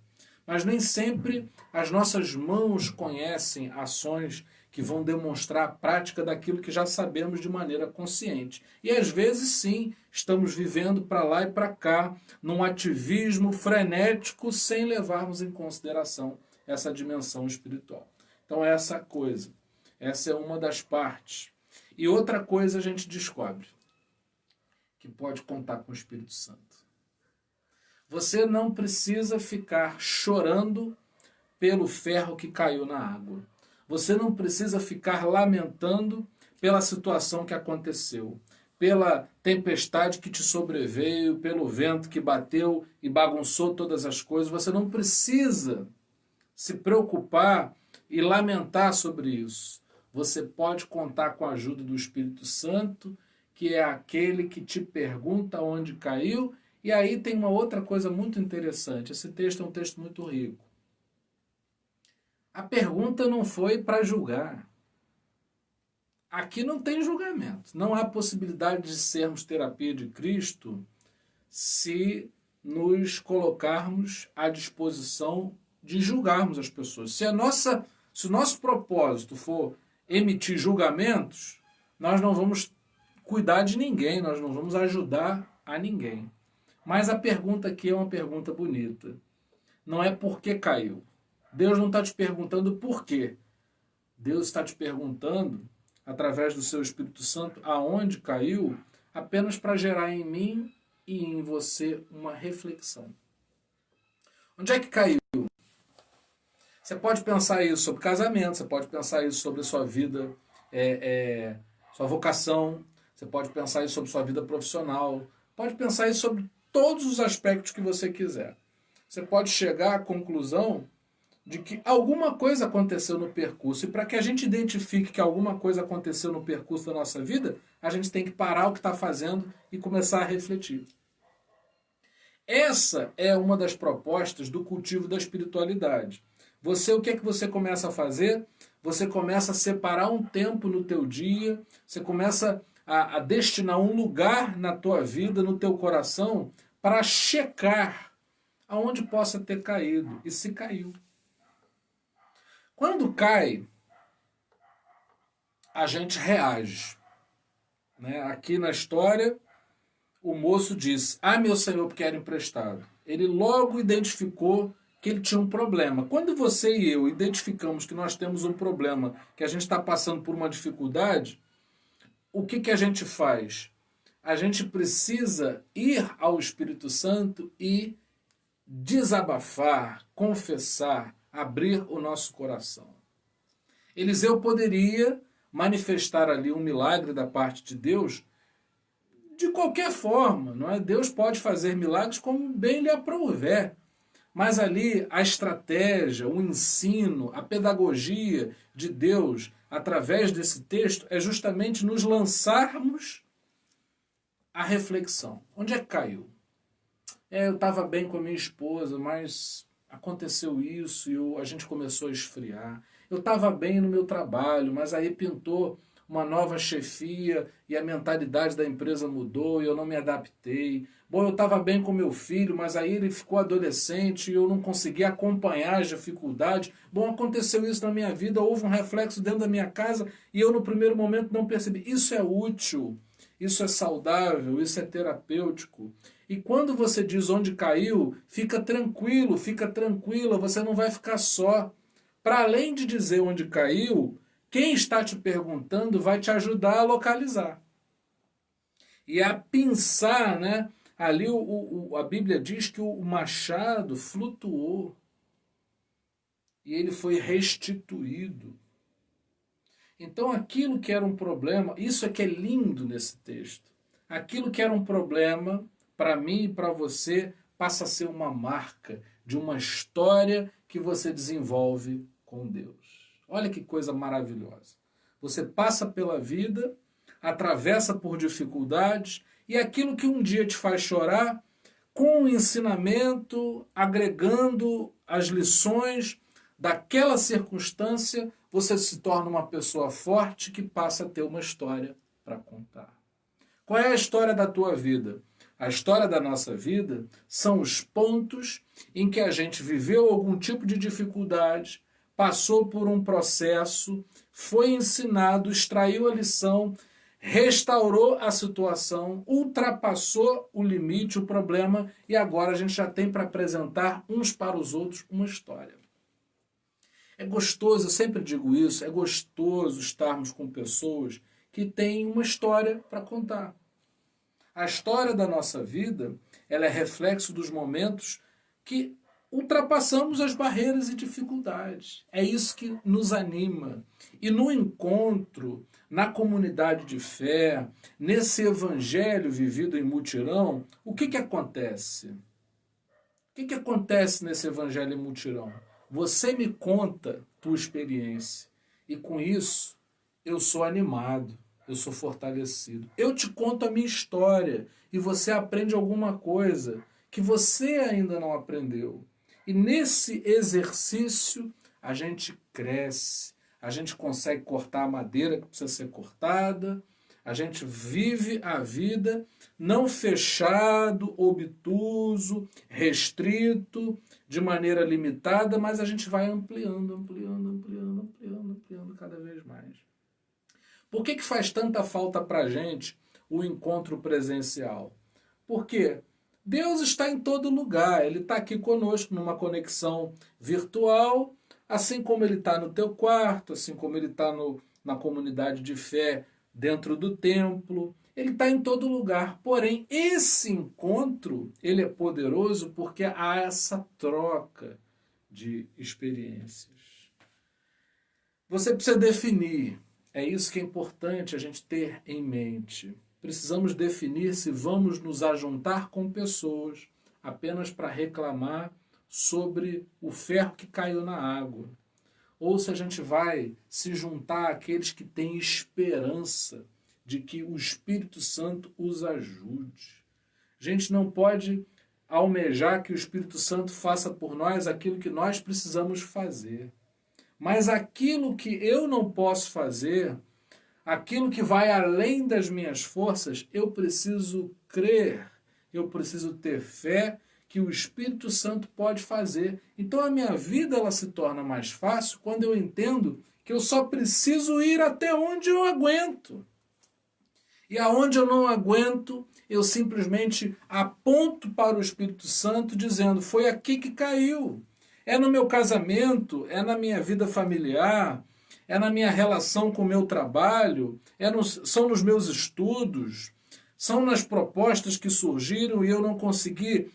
Mas nem sempre as nossas mãos conhecem ações que vão demonstrar a prática daquilo que já sabemos de maneira consciente. E às vezes sim, estamos vivendo para lá e para cá, num ativismo frenético, sem levarmos em consideração essa dimensão espiritual. Então essa coisa, essa é uma das partes. E outra coisa a gente descobre, que pode contar com o Espírito Santo. Você não precisa ficar chorando pelo ferro que caiu na água. Você não precisa ficar lamentando pela situação que aconteceu, pela tempestade que te sobreveio, pelo vento que bateu e bagunçou todas as coisas. Você não precisa se preocupar e lamentar sobre isso. Você pode contar com a ajuda do Espírito Santo, que é aquele que te pergunta onde caiu. E aí tem uma outra coisa muito interessante. Esse texto é um texto muito rico. A pergunta não foi para julgar. Aqui não tem julgamento. Não há possibilidade de sermos terapia de Cristo se nos colocarmos à disposição de julgarmos as pessoas. Se o nosso propósito for emitir julgamentos, nós não vamos cuidar de ninguém, nós não vamos ajudar a ninguém. Mas a pergunta aqui é uma pergunta bonita. Não é por que caiu. Deus não está te perguntando por quê. Deus está te perguntando, através do seu Espírito Santo, aonde caiu, apenas para gerar em mim e em você uma reflexão. Onde é que caiu? Você pode pensar isso sobre casamento, você pode pensar isso sobre a sua vida, sua vocação, você pode pensar isso sobre sua vida profissional, pode pensar isso sobre todos os aspectos que você quiser. Você pode chegar à conclusão de que alguma coisa aconteceu no percurso. E para que a gente identifique que alguma coisa aconteceu no percurso da nossa vida, a gente tem que parar o que está fazendo e começar a refletir. Essa é uma das propostas do cultivo da espiritualidade. O que é que você começa a fazer? Você começa a separar um tempo no teu dia, você começa a destinar um lugar na tua vida, no teu coração, para checar aonde possa ter caído e se caiu. Quando cai, a gente reage. Aqui na história, o moço diz: meu senhor quer emprestado. ele logo identificou que ele tinha um problema. Quando você e eu identificamos que nós temos um problema, que a gente está passando por uma dificuldade, o que a gente faz? A gente precisa ir ao Espírito Santo e desabafar, confessar, abrir o nosso coração. Eliseu poderia manifestar ali um milagre da parte de Deus de qualquer forma, não é? Deus pode fazer milagres como bem lhe aprouver. Mas ali a estratégia, o ensino, a pedagogia de Deus através desse texto é justamente nos lançarmos à reflexão. Onde é que caiu? Eu estava bem com a minha esposa, mas aconteceu isso e a gente começou a esfriar. Eu estava bem no meu trabalho, mas aí pintou uma nova chefia e a mentalidade da empresa mudou e eu não me adaptei. Bom, eu estava bem com meu filho, mas aí ele ficou adolescente e eu não consegui acompanhar as dificuldades. Bom, aconteceu isso na minha vida, houve um reflexo dentro da minha casa e eu no primeiro momento não percebi. Isso é útil, isso é saudável, isso é terapêutico. E quando você diz onde caiu, fica tranquilo, fica tranquila, você não vai ficar só. Para além de dizer onde caiu, quem está te perguntando vai te ajudar a localizar. E a pensar, né? Ali a Bíblia diz que o machado flutuou e ele foi restituído. Então aquilo que era um problema, isso é que é lindo nesse texto. Aquilo que era um problema, para mim e para você, passa a ser uma marca de uma história que você desenvolve com Deus. Olha que coisa maravilhosa. Você passa pela vida, atravessa por dificuldades, e aquilo que um dia te faz chorar, com o ensinamento, agregando as lições daquela circunstância, você se torna uma pessoa forte que passa a ter uma história para contar. Qual é a história da tua vida? A história da nossa vida são os pontos em que a gente viveu algum tipo de dificuldade, passou por um processo, foi ensinado, extraiu a lição, restaurou a situação, ultrapassou o limite, o problema, e agora a gente já tem para apresentar uns para os outros uma história. É gostoso, eu sempre digo isso, é gostoso estarmos com pessoas que têm uma história para contar. A história da nossa vida, ela é reflexo dos momentos que ultrapassamos as barreiras e dificuldades. É isso que nos anima. E no encontro, na comunidade de fé, nesse evangelho vivido em mutirão, o que acontece? O que acontece nesse evangelho em mutirão? Você me conta tua experiência. E com isso, eu sou animado, eu sou fortalecido. Eu te conto a minha história e você aprende alguma coisa que você ainda não aprendeu. E nesse exercício, a gente cresce, a gente consegue cortar a madeira que precisa ser cortada, a gente vive a vida não fechado, obtuso, restrito, de maneira limitada, mas a gente vai ampliando cada vez mais. Por que faz tanta falta para a gente o encontro presencial? Porque Deus está em todo lugar, Ele está aqui conosco numa conexão virtual, assim como Ele está no teu quarto, assim como Ele está na comunidade de fé dentro do templo, Ele está em todo lugar. Porém, esse encontro, ele é poderoso porque há essa troca de experiências. Você precisa definir, é isso que é importante a gente ter em mente. Precisamos definir se vamos nos ajuntar com pessoas apenas para reclamar sobre o ferro que caiu na água. Ou se a gente vai se juntar àqueles que têm esperança de que o Espírito Santo os ajude. A gente não pode almejar que o Espírito Santo faça por nós aquilo que nós precisamos fazer. Mas aquilo que eu não posso fazer, aquilo que vai além das minhas forças, eu preciso crer, eu preciso ter fé que o Espírito Santo pode fazer. Então a minha vida ela se torna mais fácil quando eu entendo que eu só preciso ir até onde eu aguento. E aonde eu não aguento, eu simplesmente aponto para o Espírito Santo dizendo, foi aqui que caiu. É no meu casamento, é na minha vida familiar, é na minha relação com o meu trabalho, são nos meus estudos, são nas propostas que surgiram e eu não consegui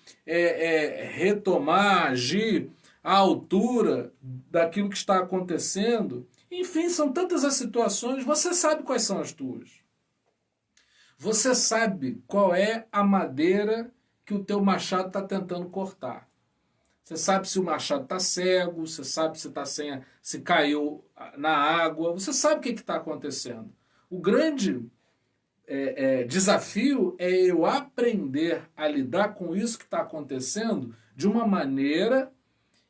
retomar, agir à altura daquilo que está acontecendo. Enfim, são tantas as situações, você sabe quais são as tuas. Você sabe qual é a madeira que o teu machado está tentando cortar. Você sabe se o machado está cego, você sabe se caiu na água, você sabe o que está acontecendo. O grande desafio é eu aprender a lidar com isso que está acontecendo de uma maneira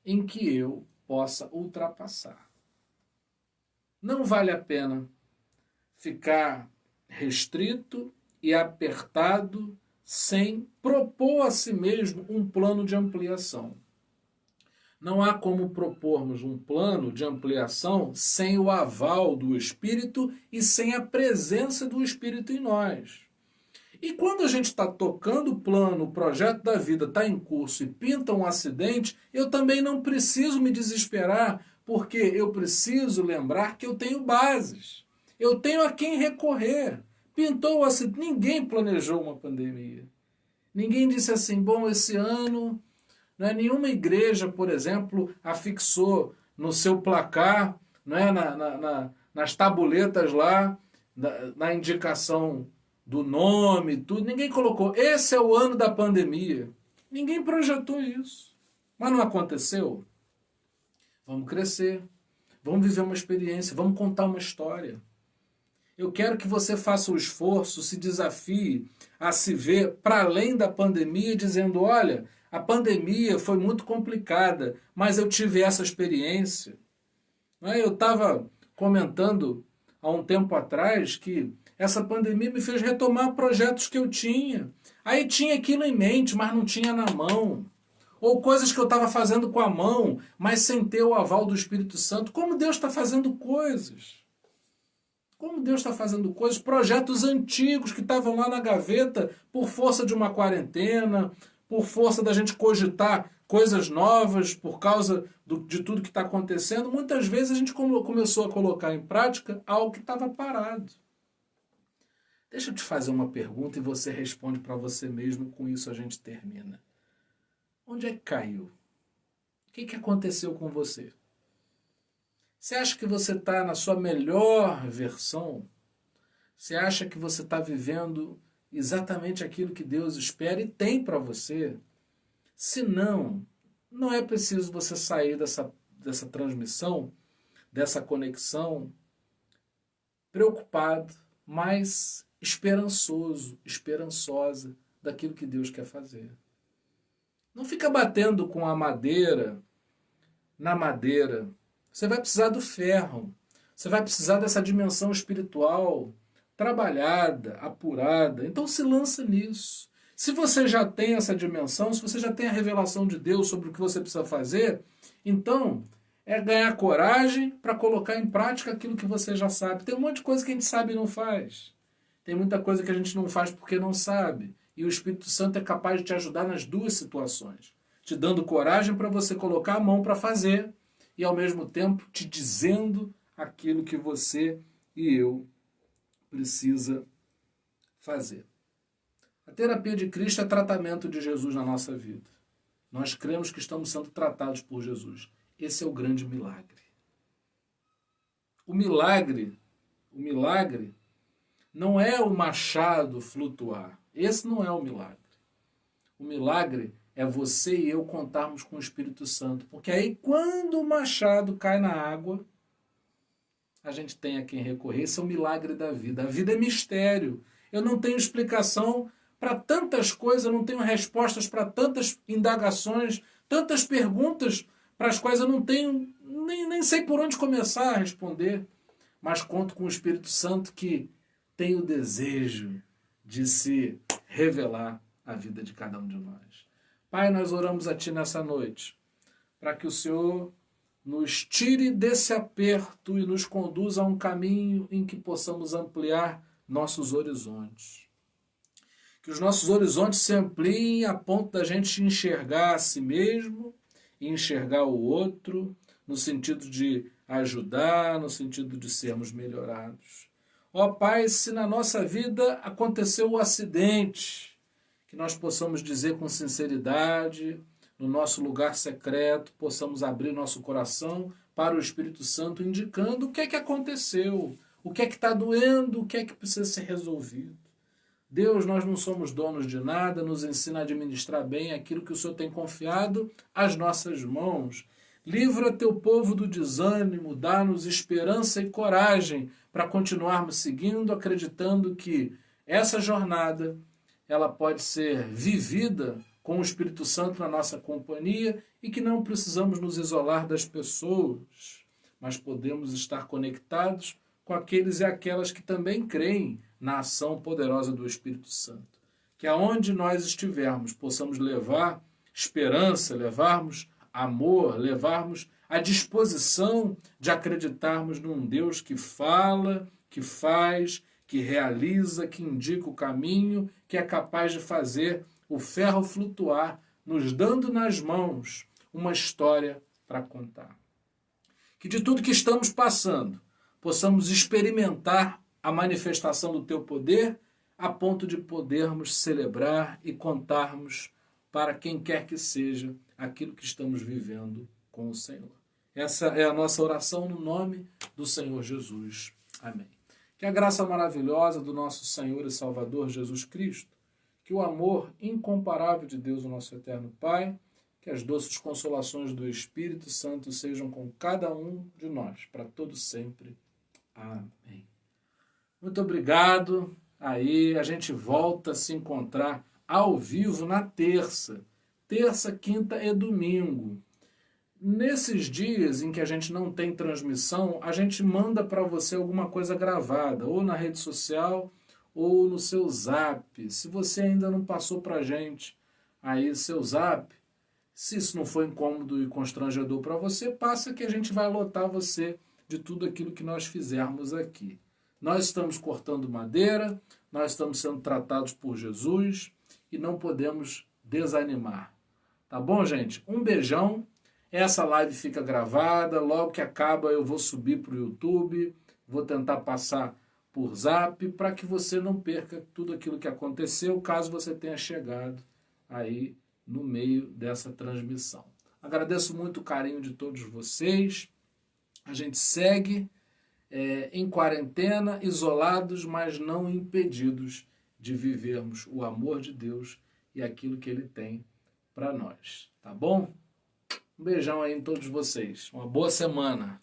em que eu possa ultrapassar. Não vale a pena ficar restrito e apertado sem propor a si mesmo um plano de ampliação. Não há como propormos um plano de ampliação sem o aval do Espírito e sem a presença do Espírito em nós. E quando a gente está tocando o plano, o projeto da vida está em curso e pinta um acidente, eu também não preciso me desesperar, porque eu preciso lembrar que eu tenho bases. Eu tenho a quem recorrer. Pintou o acidente. Ninguém planejou uma pandemia. Ninguém disse assim, bom, esse ano... Nenhuma igreja, por exemplo, afixou no seu placar, nas tabuletas lá, na indicação do nome, tudo. Ninguém colocou, esse é o ano da pandemia. Ninguém projetou isso. Mas não aconteceu. Vamos crescer, vamos viver uma experiência, vamos contar uma história. Eu quero que você faça o esforço, se desafie a se ver para além da pandemia, dizendo, olha, a pandemia foi muito complicada, mas eu tive essa experiência. Eu estava comentando há um tempo atrás que essa pandemia me fez retomar projetos que eu tinha. Aí tinha aquilo em mente, mas não tinha na mão. Ou coisas que eu estava fazendo com a mão, mas sem ter o aval do Espírito Santo. Como Deus está fazendo coisas. Como Deus está fazendo coisas, projetos antigos que estavam lá na gaveta por força de uma quarentena, por força da gente cogitar coisas novas, por causa de tudo que está acontecendo, muitas vezes a gente começou a colocar em prática algo que estava parado. Deixa eu te fazer uma pergunta e você responde para você mesmo, com isso a gente termina. Onde é que caiu? O que aconteceu com você? Você acha que você está na sua melhor versão? Você acha que você está vivendo exatamente aquilo que Deus espera e tem para você? Se não, não é preciso você sair dessa transmissão, dessa conexão, preocupado, mas esperançoso, esperançosa daquilo que Deus quer fazer. Não fica batendo com a madeira na madeira. Você vai precisar do ferro. Você vai precisar dessa dimensão espiritual trabalhada, apurada. Então se lança nisso. Se você já tem essa dimensão, se você já tem a revelação de Deus sobre o que você precisa fazer, então é ganhar coragem para colocar em prática aquilo que você já sabe. Tem um monte de coisa que a gente sabe e não faz. Tem muita coisa que a gente não faz porque não sabe. E o Espírito Santo é capaz de te ajudar nas duas situações. Te dando coragem para você colocar a mão para fazer e ao mesmo tempo te dizendo aquilo que você e eu precisa fazer. A terapia de Cristo é tratamento de Jesus na nossa vida. Nós cremos que estamos sendo tratados por Jesus. Esse é o grande milagre. O milagre não é o machado flutuar. Esse não é o milagre. O milagre é você e eu contarmos com o Espírito Santo. Porque aí quando o machado cai na água, a gente tem a quem recorrer. Esse é o milagre da vida. A vida é mistério. Eu não tenho explicação para tantas coisas, eu não tenho respostas para tantas indagações, tantas perguntas para as quais eu não tenho, nem sei por onde começar a responder. Mas conto com o Espírito Santo que tem o desejo de se revelar à vida de cada um de nós. Pai, nós oramos a Ti nessa noite, para que o Senhor nos tire desse aperto e nos conduza a um caminho em que possamos ampliar nossos horizontes. Que os nossos horizontes se ampliem a ponto da gente enxergar a si mesmo e enxergar o outro, no sentido de ajudar, no sentido de sermos melhorados. Ó Pai, se na nossa vida aconteceu o acidente, que nós possamos dizer com sinceridade, no nosso lugar secreto, possamos abrir nosso coração para o Espírito Santo, indicando o que é que aconteceu, o que é que está doendo, o que é que precisa ser resolvido. Deus, nós não somos donos de nada, nos ensina a administrar bem aquilo que o Senhor tem confiado às nossas mãos. Livra teu povo do desânimo, dá-nos esperança e coragem para continuarmos seguindo, acreditando que essa jornada ela pode ser vivida com o Espírito Santo na nossa companhia e que não precisamos nos isolar das pessoas, mas podemos estar conectados com aqueles e aquelas que também creem na ação poderosa do Espírito Santo. Que aonde nós estivermos, possamos levar esperança, levarmos amor, levarmos a disposição de acreditarmos num Deus que fala, que faz, que realiza, que indica o caminho, que é capaz de fazer o ferro flutuar, nos dando nas mãos uma história para contar. Que de tudo que estamos passando, possamos experimentar a manifestação do teu poder a ponto de podermos celebrar e contarmos para quem quer que seja aquilo que estamos vivendo com o Senhor. Essa é a nossa oração no nome do Senhor Jesus. Amém. Que a graça maravilhosa do nosso Senhor e Salvador Jesus Cristo, que o amor incomparável de Deus, o nosso eterno Pai, que as doces consolações do Espírito Santo sejam com cada um de nós, para todo sempre. Amém. Muito obrigado. Aí a gente volta a se encontrar ao vivo na terça. Terça, quinta e domingo. Nesses dias em que a gente não tem transmissão, a gente manda para você alguma coisa gravada, ou na rede social, ou no seu zap. Se você ainda não passou para a gente aí seu zap, se isso não for incômodo e constrangedor para você, passa que a gente vai lotar você de tudo aquilo que nós fizermos aqui. Nós estamos cortando madeira, nós estamos sendo tratados por Jesus e não podemos desanimar. Tá bom, gente? Um beijão. Essa live fica gravada, logo que acaba eu vou subir para o YouTube, vou tentar passar por Zap, para que você não perca tudo aquilo que aconteceu, caso você tenha chegado aí no meio dessa transmissão. Agradeço muito o carinho de todos vocês. A gente segue em quarentena, isolados, mas não impedidos de vivermos o amor de Deus e aquilo que Ele tem para nós. Tá bom? Um beijão aí em todos vocês. Uma boa semana.